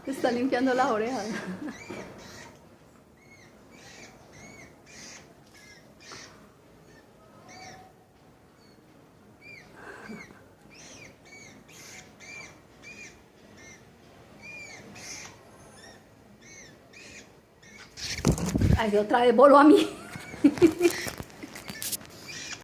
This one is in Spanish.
Está limpiando las orejas. Ay, otra vez voló a mí.